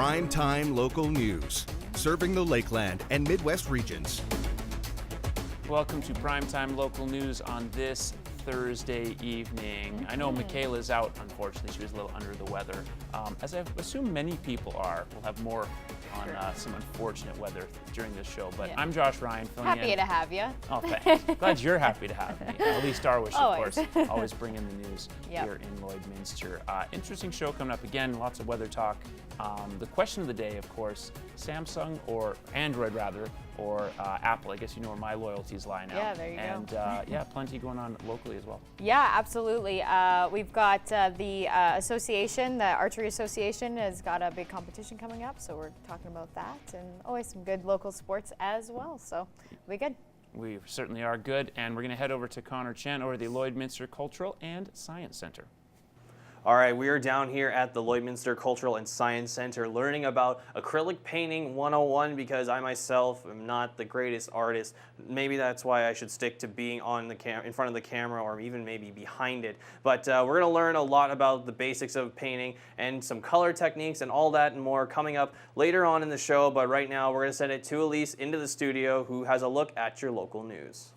Primetime local news, serving the Lakeland and Midwest regions. Welcome to Primetime Local News on this Thursday evening. I know Michaela's out, unfortunately. She was a little under the weather. As I assume many people are. We'll have more on some unfortunate weather during this show. But I'm Josh Ryan, filling in. Happy to have you. Oh, thanks. Glad you're happy to have me. Lee Starwish, of course, always bringing the news here in Lloydminster. Interesting show coming up again. Lots of weather talk. The question of the day, of course, Samsung or Android rather, or Apple. I guess you know where my loyalties lie now. Yeah, there you go. And plenty going on locally as well. Yeah, absolutely. We've got the association, the Archery Association has got a big competition coming up, so we're talking about that, and always some good local sports as well, so we'll be good. We certainly are good, and we're going to head over to Connor Chen over the Lloydminster Cultural and Science Center. All right, we are down here at the Lloydminster Cultural and Science Center learning about acrylic painting 101 because I myself am not the greatest artist. Maybe that's why I should stick to being on the in front of the camera or even maybe behind it. But we're going to learn a lot about the basics of painting and some color techniques and all that and more coming up later on in the show. But right now we're going to send it to Elise into the studio who has a look at your local news.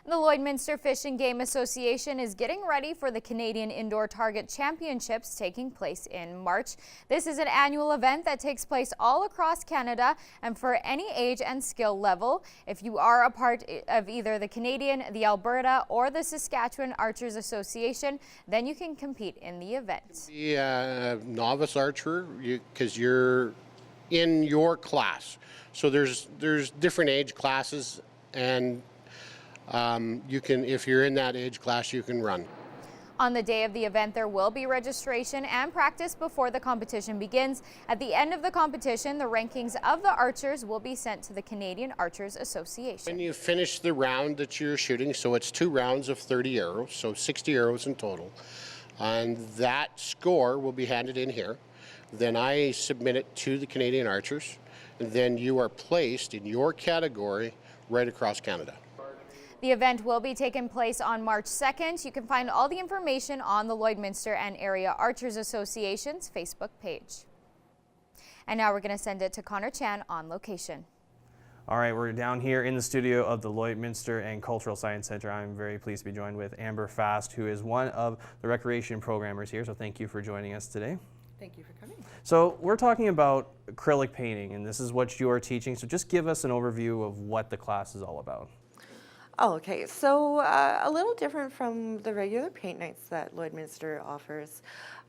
The Lloydminster Fish and Game Association is getting ready for the Canadian Indoor Target Championships taking place in March. This is an annual event that takes place all across Canada and for any age and skill level. If you are a part of either the Canadian, the Alberta, or the Saskatchewan Archers Association, then you can compete in the event. The novice archer, because you're in your class. So there's different age classes, and you can, if you're in that age class, you can run. On the day of the event, there will be registration and practice before the competition begins. At the end of the competition, the rankings of the archers will be sent to the Canadian Archers Association. When you finish the round that you're shooting, so it's 2 rounds of 30 arrows, so 60 arrows in total, and that score will be handed in here. Then I submit it to the Canadian Archers, and then you are placed in your category right across Canada. The event will be taking place on March 2nd. You can find all the information on the Lloydminster and Area Archers Association's Facebook page. And now we're going to send it to Connor Chan on location. All right, we're down here in the studio of the Lloydminster and Cultural Science Center. I'm very pleased to be joined with Amber Fast, who is one of the recreation programmers here. So thank you for joining us today. Thank you for coming. So we're talking about acrylic painting, and this is what you are teaching. So just give us an overview of what the class is all about. Oh, okay. So a little different from the regular paint nights that Lloydminster offers.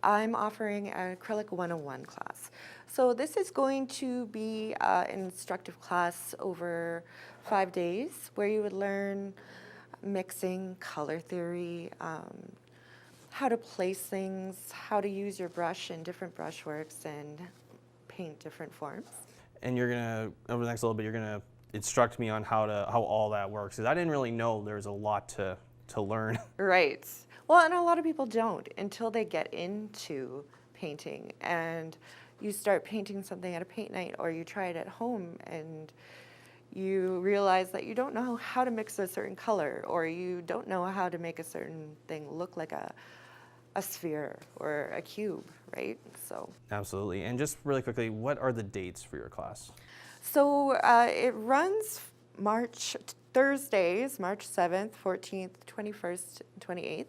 I'm offering an Acrylic 101 class. So this is going to be an instructive class over 5 days where you would learn mixing, color theory, how to place things, how to use your brush in different brushworks and paint different forms. And you're gonna, over the next little bit, you're gonna instruct me on how all that works, because I didn't really know there's a lot to learn. Right. Well, and a lot of people don't until they get into painting and you start painting something at a paint night or you try it at home and you realize that you don't know how to mix a certain color or you don't know how to make a certain thing look like a sphere or a cube, right? So Absolutely. And just really quickly, what are the dates for your class? So it runs Thursdays, March 7th, 14th, 21st, 28th.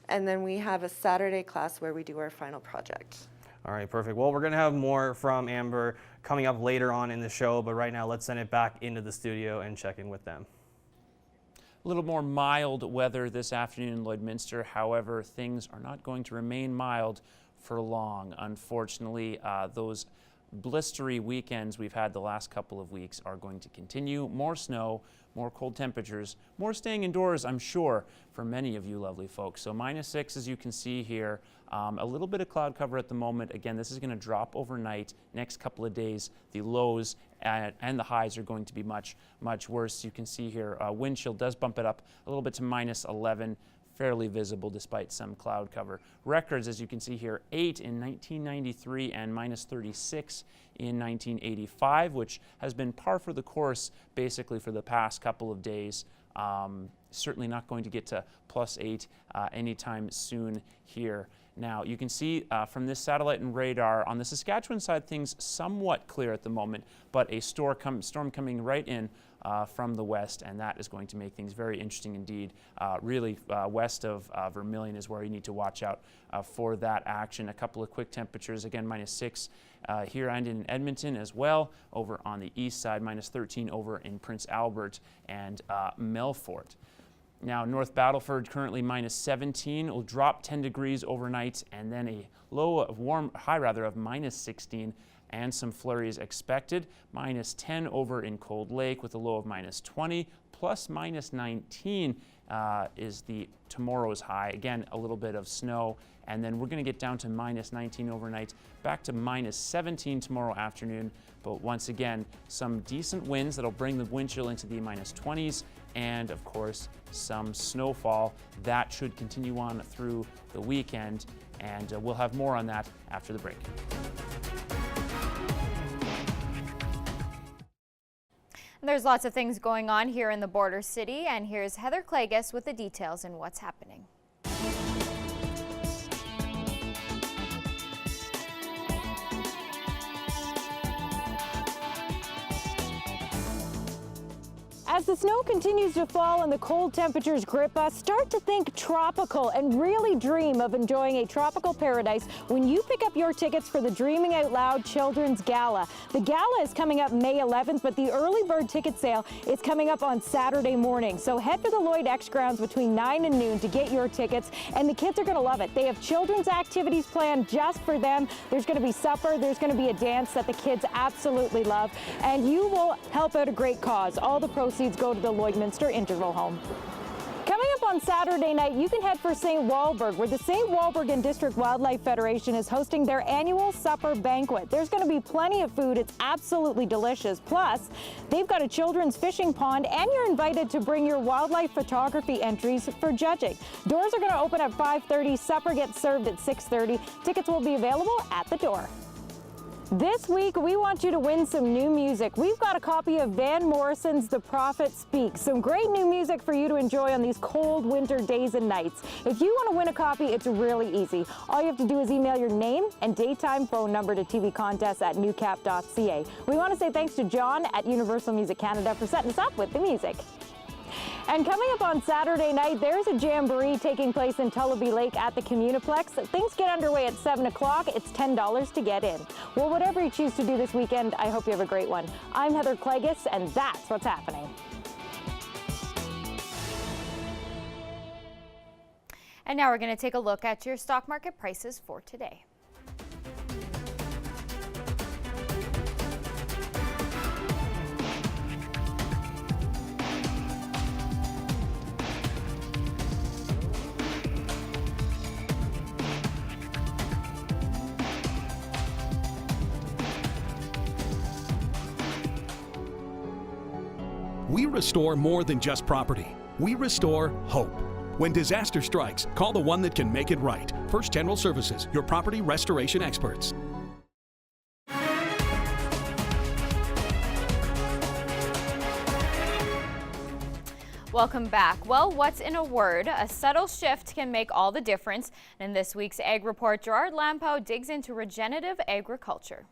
And then we have a Saturday class where we do our final project. All right, perfect. Well, we're going to have more from Amber coming up later on in the show, but right now let's send it back into the studio and check in with them. A little more mild weather this afternoon in Lloydminster. However, things are not going to remain mild for long. Unfortunately, those blistery weekends we've had the last couple of weeks are going to continue. More snow, more cold temperatures, more staying indoors, I'm sure, for many of you lovely folks. So -6, as you can see here, a little bit of cloud cover at the moment. Again, this is going to drop overnight. Next couple of days, the lows and the highs are going to be much, much worse. You can see here, wind chill does bump it up a little bit to -11. Fairly visible despite some cloud cover. Records, as you can see here, 8 in 1993 and -36 in 1985, which has been par for the course basically for the past couple of days. certainly not going to get to +8 anytime soon here. Now, you can see from this satellite and radar, on the Saskatchewan side, things somewhat clear at the moment, but a storm coming right in from the west, and that is going to make things very interesting indeed. Really, west of Vermilion is where you need to watch out for that action. A couple of quick temperatures, again, -6 here and in Edmonton as well. Over on the east side, -13 over in Prince Albert and Melfort. Now, North Battleford currently -17. It will drop 10 degrees overnight, and then a high of -16, and some flurries expected. -10 over in Cold Lake with a low of -20, plus -19 is the tomorrow's high. Again, a little bit of snow, and then we're going to get down to -19 overnight, back to -17 tomorrow afternoon. But once again, some decent winds that'll bring the wind chill into the -20s, and of course, some snowfall. That should continue on through the weekend, and we'll have more on that after the break. There's lots of things going on here in the border city, and here's Heather Clagus with the details and what's happening. As the snow continues to fall and the cold temperatures grip us, start to think tropical and really dream of enjoying a tropical paradise when you pick up your tickets for the Dreaming Out Loud Children's Gala. The gala is coming up May 11th, but the early bird ticket sale is coming up on Saturday morning. So head to the Lloyd X grounds between 9 and noon to get your tickets, and the kids are going to love it. They have children's activities planned just for them. There's going to be supper, there's going to be a dance that the kids absolutely love, and you will help out a great cause. All the proceeds go to the Lloydminster Interval Home. Coming up on Saturday night, you can head for St. Walburg, where the St. Walburg and District Wildlife Federation is hosting their annual supper banquet. There's going to be plenty of food. It's absolutely delicious. Plus, they've got a children's fishing pond, and you're invited to bring your wildlife photography entries for judging. Doors are going to open at 5:30. Supper gets served at 6:30. Tickets will be available at the door. This week, we want you to win some new music. We've got a copy of Van Morrison's The Prophet Speaks. Some great new music for you to enjoy on these cold winter days and nights. If you want to win a copy, it's really easy. All you have to do is email your name and daytime phone number to tvcontests@newcap.ca. We want to say thanks to John at Universal Music Canada for setting us up with the music. And coming up on Saturday night, there's a jamboree taking place in Tullabee Lake at the Communiplex. Things get underway at 7 o'clock. It's $10 to get in. Well, whatever you choose to do this weekend, I hope you have a great one. I'm Heather Clagus, and that's what's happening. And now we're going to take a look at your stock market prices for today. We restore more than just property. We restore hope. When disaster strikes, call the one that can make it right. First General Services, your property restoration experts. Welcome back. Well, what's in a word? A subtle shift can make all the difference. And in this week's Ag Report, Gerard Lampow digs into regenerative agriculture.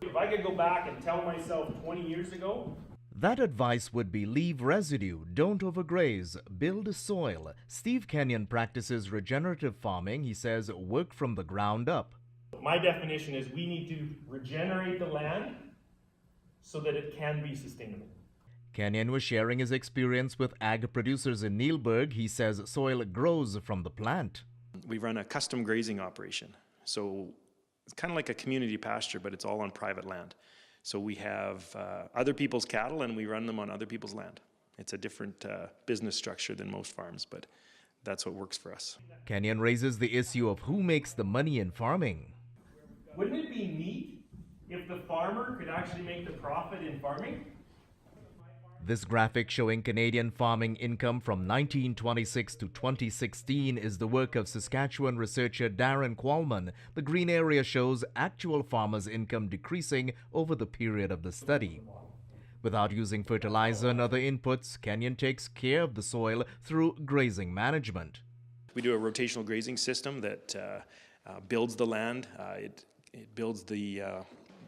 If I could go back and tell myself 20 years ago, that advice would be leave residue, don't overgraze, build soil. Steve Kenyon practices regenerative farming. He says work from the ground up. My definition is we need to regenerate the land so that it can be sustainable. Kenyon was sharing his experience with ag producers in Neilburg. He says soil grows from the plant. We run a custom grazing operation. So it's kind of like a community pasture, but it's all on private land. So we have other people's cattle and we run them on other people's land. It's a different business structure than most farms, but that's what works for us. Kenyon raises the issue of who makes the money in farming. Wouldn't it be neat if the farmer could actually make the profit in farming? This graphic showing Canadian farming income from 1926 to 2016 is the work of Saskatchewan researcher Darren Qualman. The green area shows actual farmers' income decreasing over the period of the study. Without using fertilizer and other inputs, Kenyon takes care of the soil through grazing management. We do a rotational grazing system that builds the land. It builds the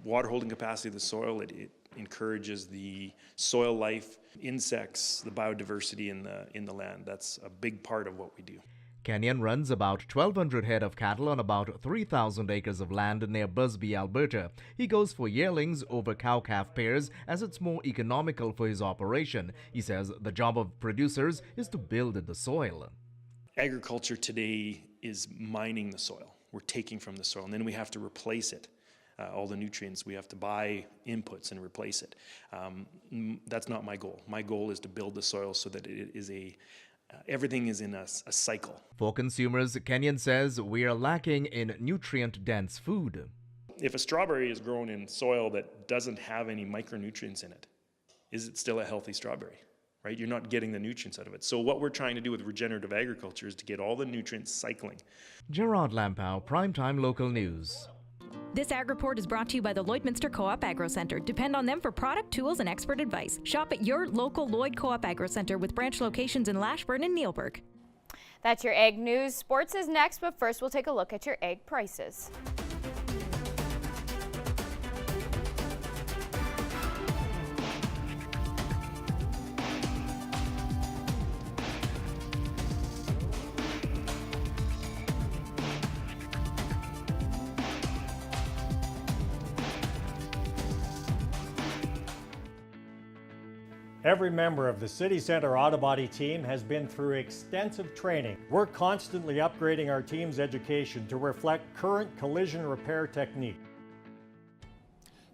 water holding capacity of the soil. It encourages the soil life, insects, the biodiversity in the land. That's a big part of what we do. Kenyon runs about 1,200 head of cattle on about 3,000 acres of land near Busby, Alberta. He goes for yearlings over cow-calf pairs as it's more economical for his operation. He says the job of producers is to build the soil. Agriculture today is mining the soil. We're taking from the soil, and then we have to replace it. All the nutrients, we have to buy inputs and replace it. That's not my goal. My goal is to build the soil so that it is everything is in a cycle. For consumers, Kenyon says we are lacking in nutrient-dense food. If a strawberry is grown in soil that doesn't have any micronutrients in it, is it still a healthy strawberry? Right? You're not getting the nutrients out of it. So what we're trying to do with regenerative agriculture is to get all the nutrients cycling. Gerard Lampow, Primetime Local News. This Ag Report is brought to you by the Lloydminster Co-op Agro Centre. Depend on them for product, tools, and expert advice. Shop at your local Lloyd Co-op Agro Centre with branch locations in Lashburn and Neilburg. That's your Ag News. Sports is next, but first we'll take a look at your egg prices. Every member of the City Centre Auto Body team has been through extensive training. We're constantly upgrading our team's education to reflect current collision repair technique.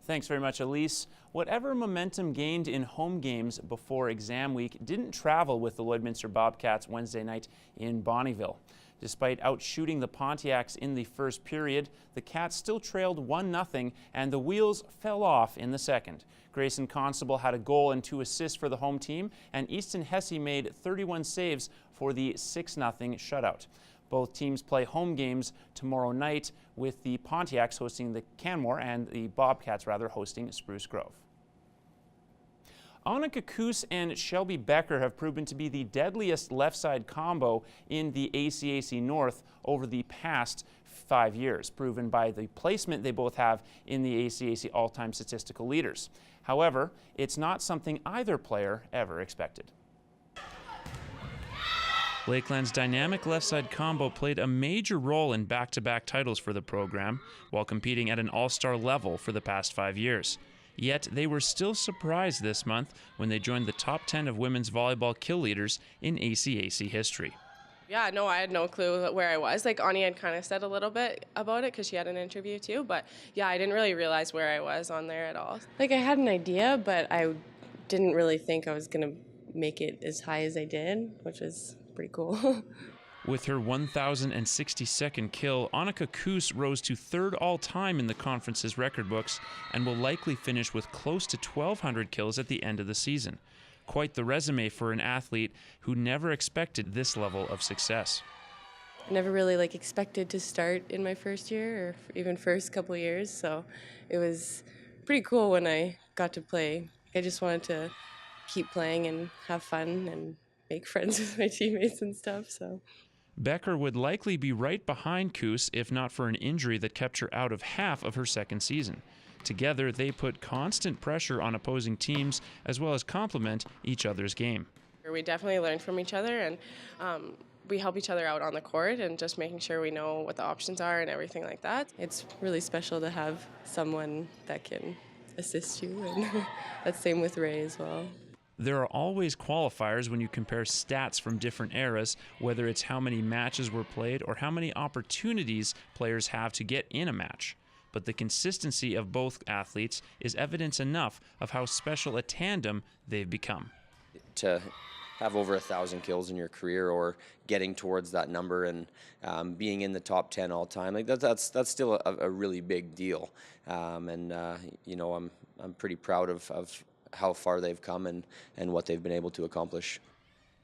Thanks very much, Elise. Whatever momentum gained in home games before exam week didn't travel with the Lloydminster Bobcats Wednesday night in Bonnyville. Despite outshooting the Pontiacs in the first period, the Cats still trailed 1-0 and the wheels fell off in the second. Grayson Constable had a goal and 2 assists for the home team, and Easton Hesse made 31 saves for the 6-0 shutout. Both teams play home games tomorrow night, with the Pontiacs hosting the Canmore and the Bobcats hosting Spruce Grove. Annika Koos and Shelby Becker have proven to be the deadliest left side combo in the ACAC North over the past 5 years, proven by the placement they both have in the ACAC all-time statistical leaders. However, it's not something either player ever expected. Lakeland's dynamic left side combo played a major role in back-to-back titles for the program, while competing at an all-star level for the past 5 years. Yet they were still surprised this month when they joined the top 10 of women's volleyball kill leaders in ACAC history. Yeah, no, I had no clue where I was. Like, Ani had kind of said a little bit about it because she had an interview too, but yeah, I didn't really realize where I was on there at all. Like, I had an idea, but I didn't really think I was going to make it as high as I did, which was pretty cool. With her 1,062nd kill, Annika Koos rose to 3rd all-time in the conference's record books and will likely finish with close to 1,200 kills at the end of the season. Quite the resume for an athlete who never expected this level of success. I never really expected to start in my first year or even first couple of years, so it was pretty cool when I got to play. I just wanted to keep playing and have fun and make friends with my teammates and stuff, so. Becker would likely be right behind Koos if not for an injury that kept her out of half of her second season. Together, they put constant pressure on opposing teams as well as complement each other's game. We definitely learn from each other, and we help each other out on the court and just making sure we know what the options are and everything like that. It's really special to have someone that can assist you, and that's same with Ray as well. There are always qualifiers when you compare stats from different eras, whether it's how many matches were played or how many opportunities players have to get in a match. But the consistency of both athletes is evidence enough of how special a tandem they've become. To have over 1,000 kills in your career or getting towards that number and being in the top 10 all time, that's still a really big deal. You know, I'm pretty proud of how far they've come and what they've been able to accomplish.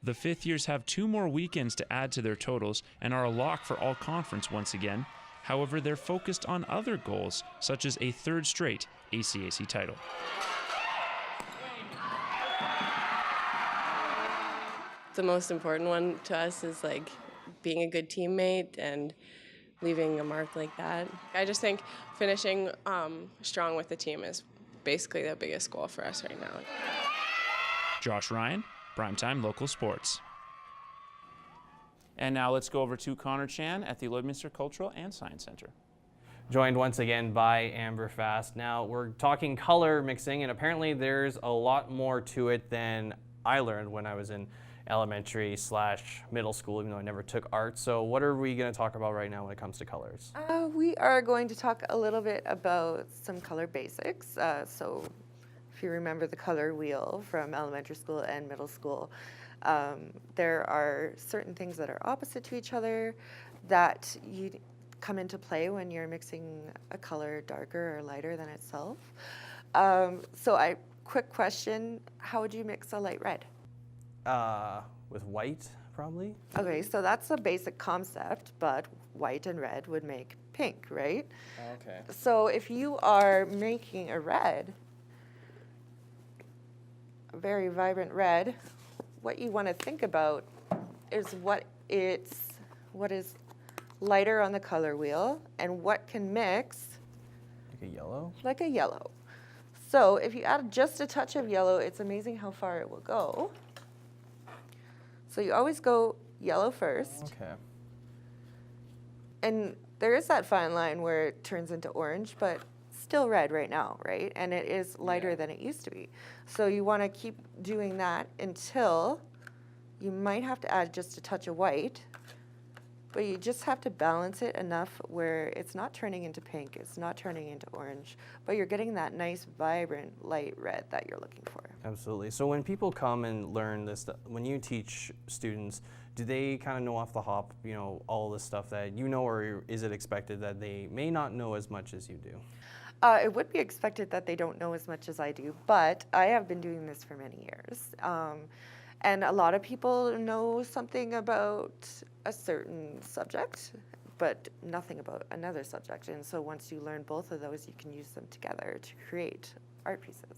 The fifth years have 2 more weekends to add to their totals and are a lock for all conference once again. However, they're focused on other goals, such as a 3rd straight ACAC title. The most important one to us is like being a good teammate and leaving a mark like that. I just think finishing strong with the team is basically the biggest goal for us right now. Josh Ryan, Primetime Local Sports. And now let's go over to Connor Chan at the Lloydminster Cultural and Science Center. Joined once again by Amber Fast. Now we're talking color mixing, and apparently there's a lot more to it than I learned when I was in elementary/middle school, even though I never took art. So what are we going to talk about right now when it comes to colors? We are going to talk a little bit about some color basics. So if you remember the color wheel from elementary school and middle school, there are certain things that are opposite to each other that you come into play when you're mixing a color darker or lighter than itself. Quick question, how would you mix a light red? With white, probably. Okay, so that's a basic concept, but white and red would make pink, right? Okay. So if you are making a red, a very vibrant red, what you want to think about is what is lighter on the color wheel and what can mix. Like a yellow? Like a yellow. So if you add just a touch of yellow, it's amazing how far it will go. So you always go yellow first. Okay. And there is that fine line where it turns into orange, but still red right now, right? And it is lighter than it used to be. So you want to keep doing that until you might have to add just a touch of white, but you just have to balance it enough where it's not turning into pink, it's not turning into orange, but you're getting that nice, vibrant, light red that you're looking for. Absolutely. So when people come and learn this, when you teach students, do they kind of know off the hop, you know, all the stuff that you know, or is it expected that they may not know as much as you do? It would be expected that they don't know as much as I do, but I have been doing this for many years. And a lot of people know something about a certain subject, but nothing about another subject. And so once you learn both of those, you can use them together to create art pieces.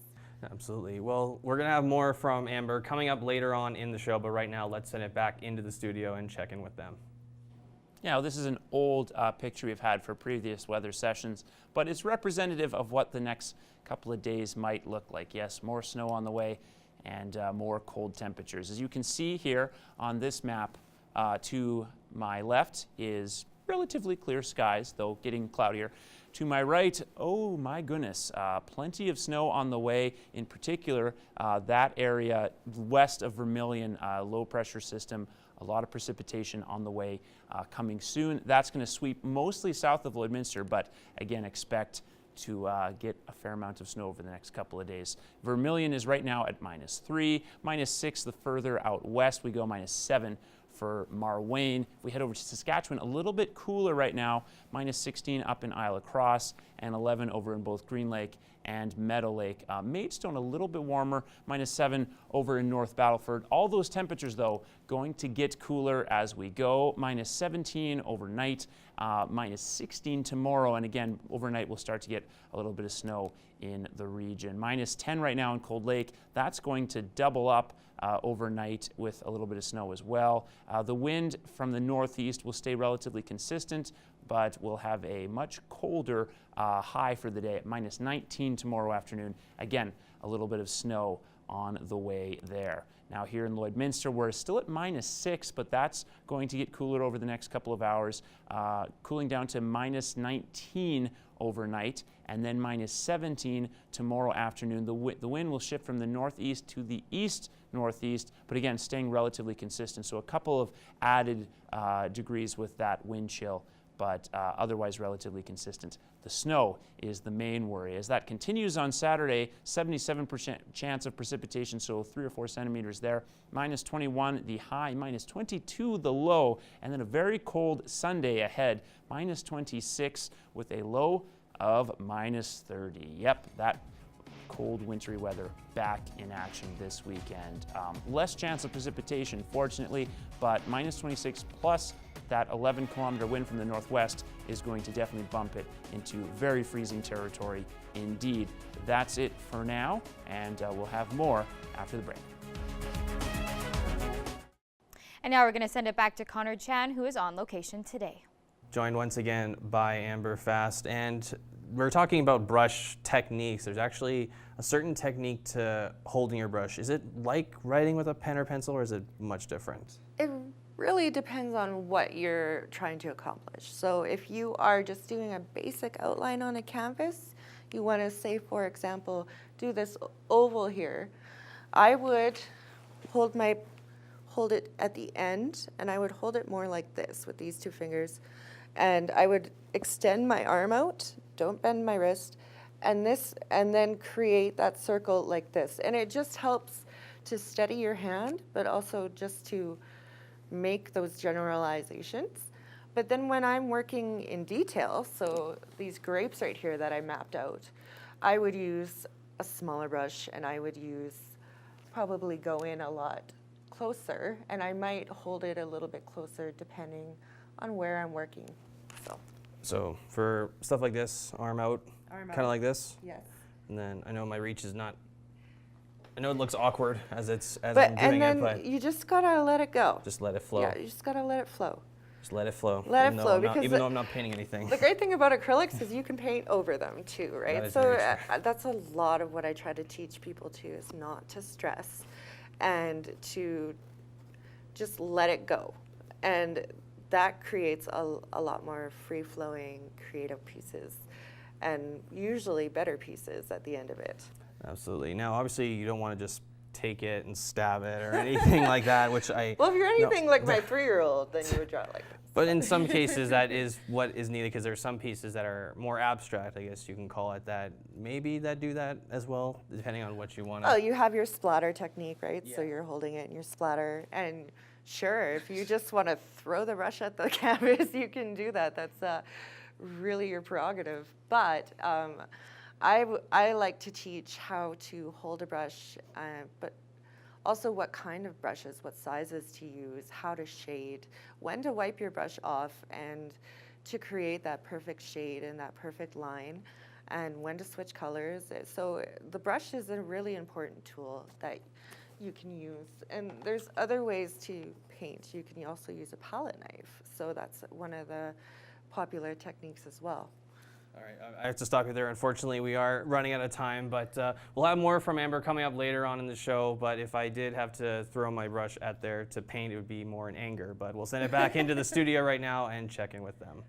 Absolutely. Well, we're going to have more from Amber coming up later on in the show, but right now let's send it back into the studio and check in with them. Yeah, well, this is an old picture we've had for previous weather sessions, but it's representative of what the next couple of days might look like. Yes, more snow on the way and more cold temperatures. As you can see here on this map, to my left is relatively clear skies, though getting cloudier. To my right, oh my goodness, plenty of snow on the way. In particular, that area west of Vermilion, low pressure system, a lot of precipitation on the way coming soon. That's going to sweep mostly south of Lloydminster, but again, expect to get a fair amount of snow over the next couple of days. Vermilion is right now at -3, -6 the further out west we go, -7 for Marwayne. If we head over to Saskatchewan, a little bit cooler right now, -16 up in Isle Cross and 11 over in both Green Lake and Meadow Lake. Maidstone a little bit warmer, -7 over in North Battleford. All those temperatures though going to get cooler as we go. -17 overnight, -16 tomorrow, and again overnight we'll start to get a little bit of snow in the region. -10 right now in Cold Lake. That's going to double up overnight with a little bit of snow as well. The wind from the northeast will stay relatively consistent, but we'll have a much colder high for the day at -19 tomorrow afternoon. Again, a little bit of snow on the way there. Now here in Lloydminster, we're still at -6, but that's going to get cooler over the next couple of hours, cooling down to -19 overnight, and then -17 tomorrow afternoon. The wind will shift from the northeast to the east-northeast, but again, staying relatively consistent. So a couple of added degrees with that wind chill, but otherwise relatively consistent. The snow is the main worry. As that continues on Saturday, 77% chance of precipitation, so 3 or 4 centimeters there. -21 the high, -22 the low, and then a very cold Sunday ahead, -26 with a low of -30. Yep, that cold, wintry weather back in action this weekend. Less chance of precipitation, fortunately, but minus 26 plus that 11-kilometer wind from the northwest is going to definitely bump it into very freezing territory indeed. That's it for now, and we'll have more after the break. And now we're going to send it back to Connor Chan, who is on location today. Joined once again by Amber Fast, and we're talking about brush techniques. There's actually a certain technique to holding your brush. Is it like writing with a pen or pencil, or is it much different? It really depends on what you're trying to accomplish. So if you are just doing a basic outline on a canvas, you want to say, for example, do this oval here. I would hold it at the end, and I would hold it more like this with these two fingers. And I would extend my arm out, don't bend my wrist, and then create that circle like this. And it just helps to steady your hand, but also just to make those generalizations. But then when I'm working in detail, so these grapes right here that I mapped out, I would use a smaller brush, and I would probably go in a lot closer, and I might hold it a little bit closer depending on where I'm working. So for stuff like this, arm out, kind of like this. Yes. And then I know my reach is not. I know it looks awkward as I'm doing and then it, but you just gotta let it go. just let it flow. Yeah, you just gotta let it flow. Just let it flow. Let it flow, because even though I'm not painting anything. The great thing about acrylics is you can paint over them too, right? That is So very true. that's a lot of what I try to teach people too, is not to stress and to just let it go. And that creates a lot more free-flowing, creative pieces, and usually better pieces at the end of it. Absolutely. Now, obviously, you don't want to just take it and stab it or anything like that, which I... Well, if you're anything like my 3-year-old, then you would draw it like this. But in some cases, that is what is needed, because there are some pieces that are more abstract, I guess you can call it that. Maybe that do that as well, depending on what you want to... Oh, you have your splatter technique, right? Yeah. So you're holding it in your splatter, and sure, if you just want to throw the brush at the canvas, you can do that. That's really your prerogative. But I like to teach how to hold a brush, but also what kind of brushes, what sizes to use, how to shade, when to wipe your brush off, and to create that perfect shade and that perfect line, and when to switch colors. So the brush is a really important tool that you can use. And there's other ways to paint. You can also use a palette knife. So that's one of the popular techniques as well. All right, I have to stop you there. Unfortunately, we are running out of time, but we'll have more from Amber coming up later on in the show. But if I did have to throw my brush at there to paint, it would be more in anger. But we'll send it back into the studio right now and check in with them.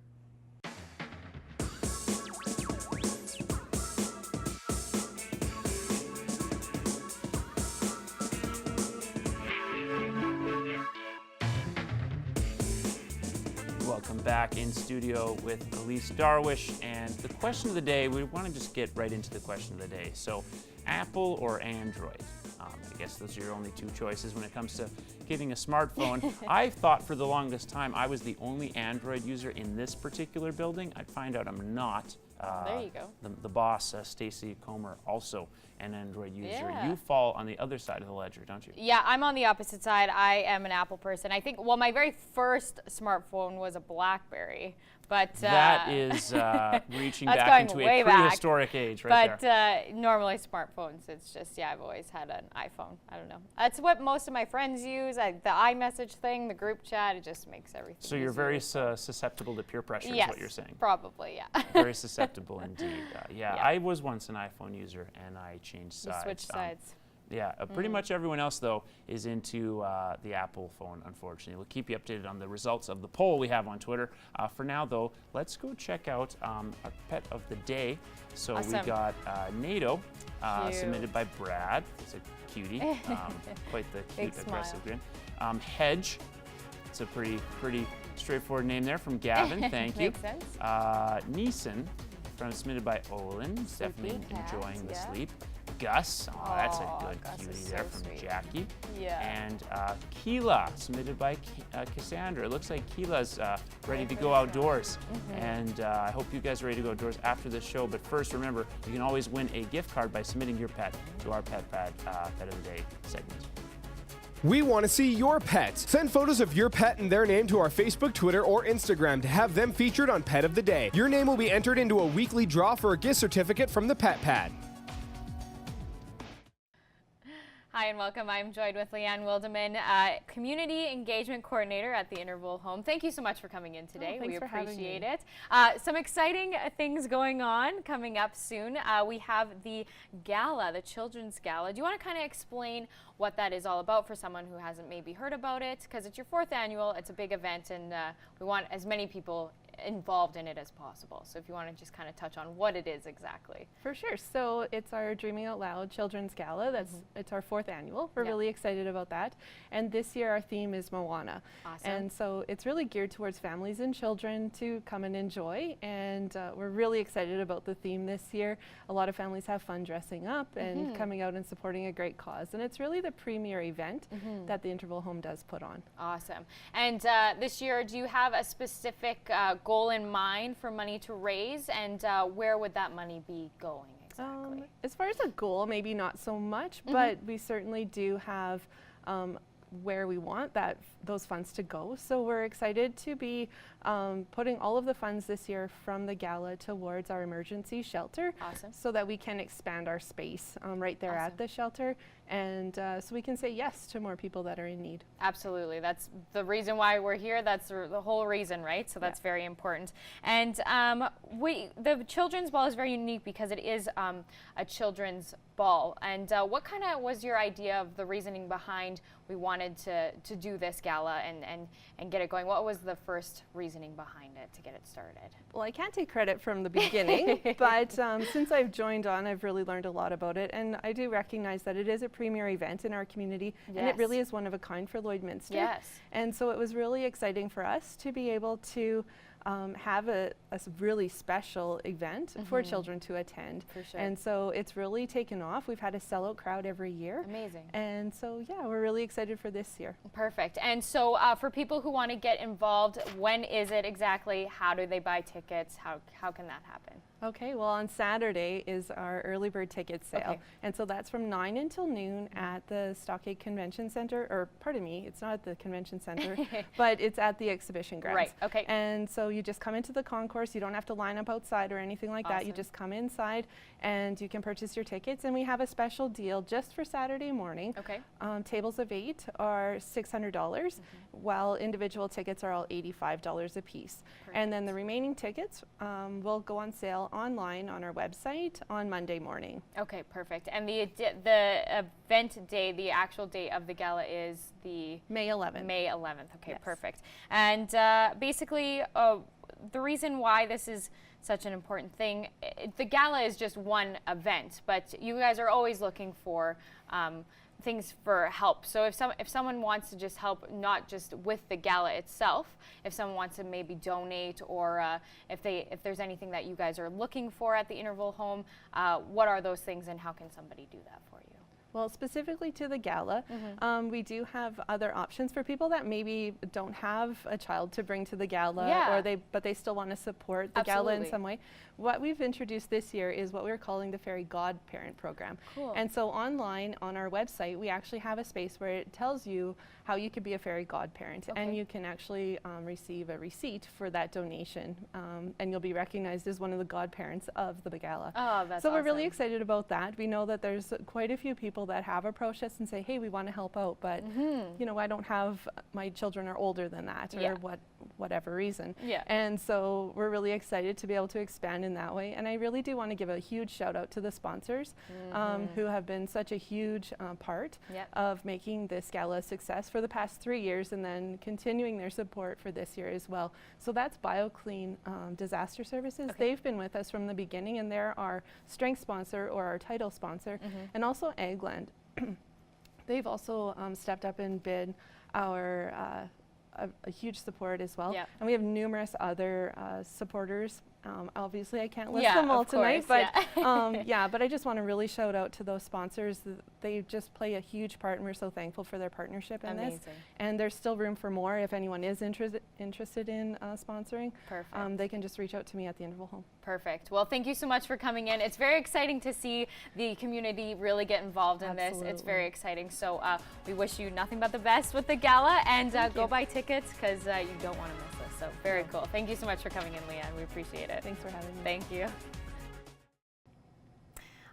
Welcome back in studio with Elise Darwish, and the question of the day, we want to just get right into the question of the day. So, Apple or Android? I guess those are your only two choices when it comes to getting a smartphone. I thought for the longest time I was the only Android user in this particular building. I find out I'm not. There you go. The boss, Stacy Comer, also an Android user. Yeah. You fall on the other side of the ledger, don't you? Yeah, I'm on the opposite side. I am an Apple person. I think, well, my very first smartphone was a BlackBerry, but that is reaching that's back going into way a prehistoric age right there. But normally smartphones, it's just, yeah, I've always had an iPhone. I don't know. That's what most of my friends use. The iMessage thing, the group chat, it just makes everything So you're easier. very susceptible to peer pressure Yes, is what you're saying. Probably, yeah. Very susceptible indeed. Yeah, I was once an iPhone user and I changed sides. You switched sides. Yeah, pretty much everyone else, though, is into the Apple phone, unfortunately. We'll keep you updated on the results of the poll we have on Twitter. For now, though, let's go check out our pet of the day. So Awesome. we got NATO, submitted by Brad. It's a cutie, quite the cute, Big aggressive smile. grin. Hedge, it's a pretty straightforward name there from Gavin. Thank you. Makes sense. Neeson, submitted by Olin, definitely cat, enjoying the yeah. sleep. Gus. Oh, that's a good Gus cutie is there so from sweet. Jackie. Yeah. And Keela, submitted by Cassandra. It looks like Keela's ready to go outdoors. And I hope you guys are ready to go outdoors after the show. But first, remember, you can always win a gift card by submitting your pet to our Pet of the Day segment. We want to see your pets. Send photos of your pet and their name to our Facebook, Twitter, or Instagram to have them featured on Pet of the Day. Your name will be entered into a weekly draw for a gift certificate from the Pet Pad. Hi and welcome. I'm joined with Leanne Wildeman, Community Engagement Coordinator at the Interval Home. Thank you so much for coming in today. Thanks we for having appreciate me. it. Some exciting things going on coming up soon. We have the gala, the Children's Gala. Do you want to kind of explain what that is all about for someone who hasn't maybe heard about it? Because it's your 4th annual, it's a big event, and we want as many people involved in it as possible. So if you want to just kind of touch on what it is exactly. For sure. So it's our Dreaming Out Loud Children's Gala. It's our 4th annual. We're really excited about that. And this year our theme is Moana. Awesome. And so it's really geared towards families and children to come and enjoy. And we're really excited about the theme this year. A lot of families have fun dressing up and coming out and supporting a great cause. And it's really the premier event that the Interval Home does put on. Awesome. And this year, do you have a specific goal in mind for money to raise, and where would that money be going exactly? As far as a goal, maybe not so much, but we certainly do have where we want those funds to go. So we're excited to be putting all of the funds this year from the gala towards our emergency shelter. Awesome. So that we can expand our space right there at the shelter, and so we can say yes to more people that are in need. Absolutely. That's the reason why we're here. That's the whole reason, right? So that's very important. And the Children's Ball is very unique because it is a children's ball. And what kind of was your idea of the reasoning behind we wanted to do this gala and get it going? What was the first reasoning behind it to get it started? Well, I can't take credit from the beginning, but since I've joined on, I've really learned a lot about it. And I do recognize that it is a premier event in our community, and it really is one of a kind for Lloydminster. Yes. And so it was really exciting for us to be able to have a really special event for children to attend. For sure. And so it's really taken off. We've had a sellout crowd every year. Amazing. And so, yeah, we're really excited for this year. Perfect. And so for people who want to get involved, when is it exactly? How do they buy tickets? How can that happen? Okay, well, on Saturday is our early bird ticket sale. Okay. And so that's from 9 until noon at the Stockade Convention Center, or pardon me, it's not at the Convention Center, but it's at the exhibition grounds. Right, okay. And so you just come into the concourse. You don't have to line up outside or anything like that. You just come inside and you can purchase your tickets. And we have a special deal just for Saturday morning. Okay. Tables of 8 are $600, while individual tickets are all $85 a piece. And then the remaining tickets will go on sale online on our website on Monday morning. Okay, perfect. And the event day, the actual date of the gala is the May 11th. May 11th. Okay, Yes. perfect. And basically, the reason why this is such an important thing, the gala is just one event, but you guys are always looking for things for help. So if someone wants to just help, not just with the gala itself, if someone wants to maybe donate, or if there's anything that you guys are looking for at the Interval Home, what are those things and how can somebody do that for you? Well, specifically to the gala, we do have other options for people that maybe don't have a child to bring to the gala, but they still want to support the gala in some way. What we've introduced this year is what we're calling the Fairy Godparent Program. Cool. And so online on our website, we actually have a space where it tells you how you could be a fairy godparent, and you can actually receive a receipt for that donation, and you'll be recognized as one of the godparents of the gala. Oh, that's so we're really excited about that. We know that there's quite a few people that have approached us and say, hey, we want to help out, but you know, I don't have, my children are older than that, or whatever reason. Yeah. And so we're really excited to be able to expand in that way. And I really do want to give a huge shout out to the sponsors who have been such a huge part of making this gala a success for the past 3 years, and then continuing their support for this year as well. So that's BioClean Disaster Services. They've been with us from the beginning, and they're our strength sponsor, or our title sponsor, and also Agland. They've also stepped up and been our a huge support as well. And we have numerous other supporters Obviously, I can't list Yeah, them all of course, tonight, but yeah. yeah, but I just want to really shout out to those sponsors. They just play a huge part, and we're so thankful for their partnership in this. Amazing. And there's still room for more. If anyone is interested in sponsoring, Perfect. they can just reach out to me at the Interval Home. Perfect. Well, thank you so much for coming in. It's very exciting to see the community really get involved in this. It's very exciting. So we wish you nothing but the best with the gala, and go buy tickets because you don't want to miss this. So very cool. Thank you so much for coming in, Leanne. We appreciate it. Thanks for having me. Thank you.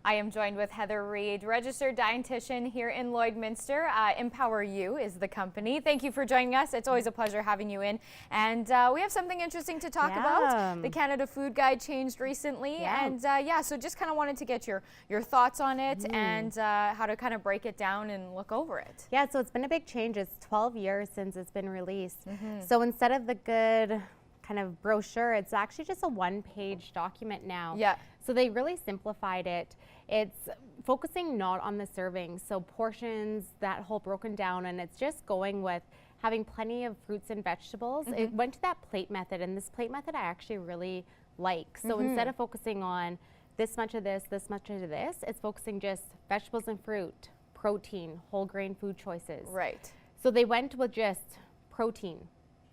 I am joined with Heather Reed, registered dietitian here in Lloydminster. Empower You is the company. Thank you for joining us. It's always a pleasure having you in. And we have something interesting to talk about. The Canada Food Guide changed recently. And so just kind of wanted to get your thoughts on it and how to kind of break it down and look over it. Yeah, so it's been a big change. It's 12 years since it's been released. So instead of the good kind of brochure, it's actually just a one-page document now. Yeah. So they really simplified it. It's focusing not on the servings, so portions, that whole broken down, and it's just going with having plenty of fruits and vegetables. It went to that plate method, and this plate method I actually really like. So instead of focusing on this much of this much of this, it's focusing just vegetables and fruit, protein, whole grain food choices. Right. So they went with just protein.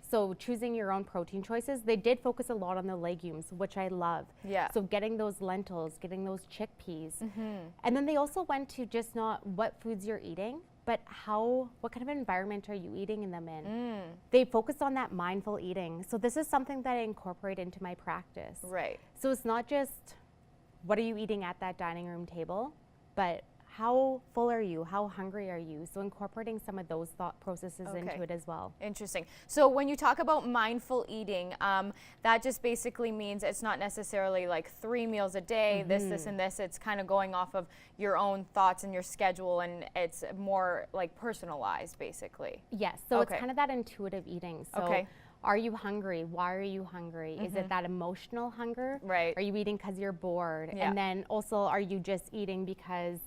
So choosing your own protein choices. They did focus a lot on the legumes, which I love. Yeah. So getting those lentils, getting those chickpeas. And then they also went to just not what foods you're eating, but what kind of environment are you eating them in? They focused on that mindful eating. So this is something that I incorporate into my practice. Right. So it's not just what are you eating at that dining room table, but how full are you? How hungry are you? So incorporating some of those thought processes into it as well. Interesting. So when you talk about mindful eating, that just basically means it's not necessarily like 3 meals a day, this, and this. It's kind of going off of your own thoughts and your schedule, and it's more like personalized, basically. Yes. So it's kind of that intuitive eating. So are you hungry? Why are you hungry? Is it that emotional hunger? Right. Are you eating because you're bored? Yeah. And then also, are you just eating because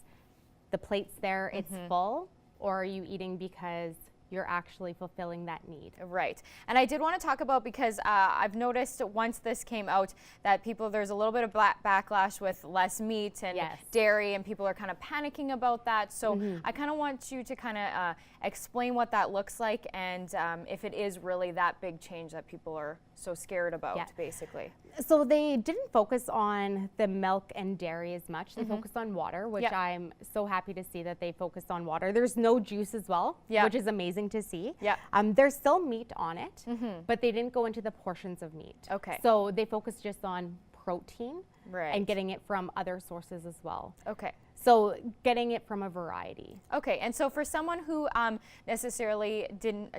the plate's there, it's full, or are you eating because you're actually fulfilling that need? Right. And I did want to talk about, because I've noticed once this came out that there's a little bit of backlash with less meat and dairy, and people are kind of panicking about that. So I kind of want you to kind of explain what that looks like, and if it is really that big change that people are so scared about, basically. So they didn't focus on the milk and dairy as much. They focused on water, which I'm so happy to see that they focused on water. There's no juice as well, which is amazing to see. There's still meat on it, but they didn't go into the portions of meat. Okay. So they focused just on protein and getting it from other sources as well. Okay. So getting it from a variety. Okay, and so for someone who necessarily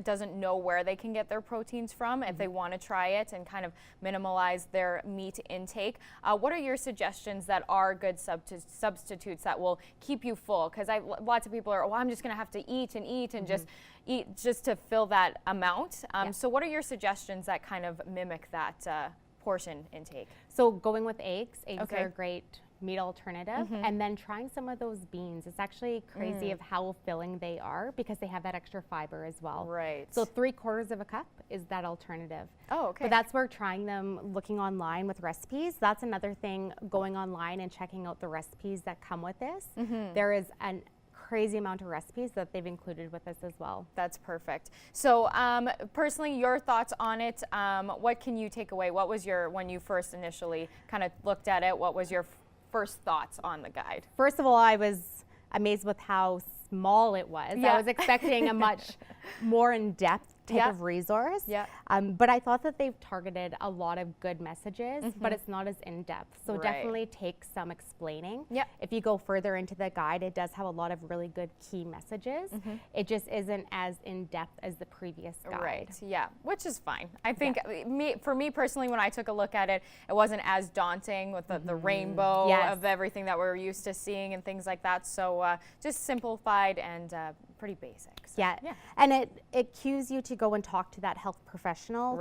doesn't know where they can get their proteins from, if they want to try it and kind of minimalize their meat intake, what are your suggestions that are good substitutes that will keep you full? Because lots of people are, I'm just going to have to eat and just eat just to fill that amount. So what are your suggestions that kind of mimic that portion intake? So going with eggs. Eggs are a great meat alternative, and then trying some of those beans. It's actually crazy of how filling they are because they have that extra fiber as well. Right. So 3/4 of a cup is that alternative. Oh, okay. But that's where trying them, looking online with recipes. That's another thing, going online and checking out the recipes that come with this. There is an crazy amount of recipes that they've included with this as well. That's perfect. So personally, your thoughts on it, what can you take away? What was when you first initially kind of looked at it, what was your first thoughts on the guide? First of all, I was amazed with how small it was. I was expecting a much more in-depth type of resource. But I thought that they've targeted a lot of good messages, but it's not as in-depth. So definitely take some explaining. If you go further into the guide, it does have a lot of really good key messages. It just isn't as in-depth as the previous guide. Right, yeah, which is fine. I think for me personally, when I took a look at it, it wasn't as daunting with the rainbow of everything that we're used to seeing and things like that. So just simplified and pretty basic. So, and it cues you to go and talk to that health professional.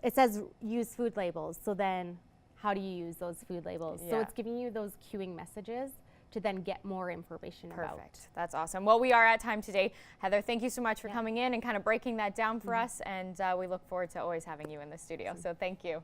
It says use food labels. So then how do you use those food labels? So it's giving you those cueing messages to then get more information about. Perfect. That's awesome. Well, we are at time today. Heather, thank you so much for coming in and kind of breaking that down for us. And we look forward to always having you in the studio. So thank you.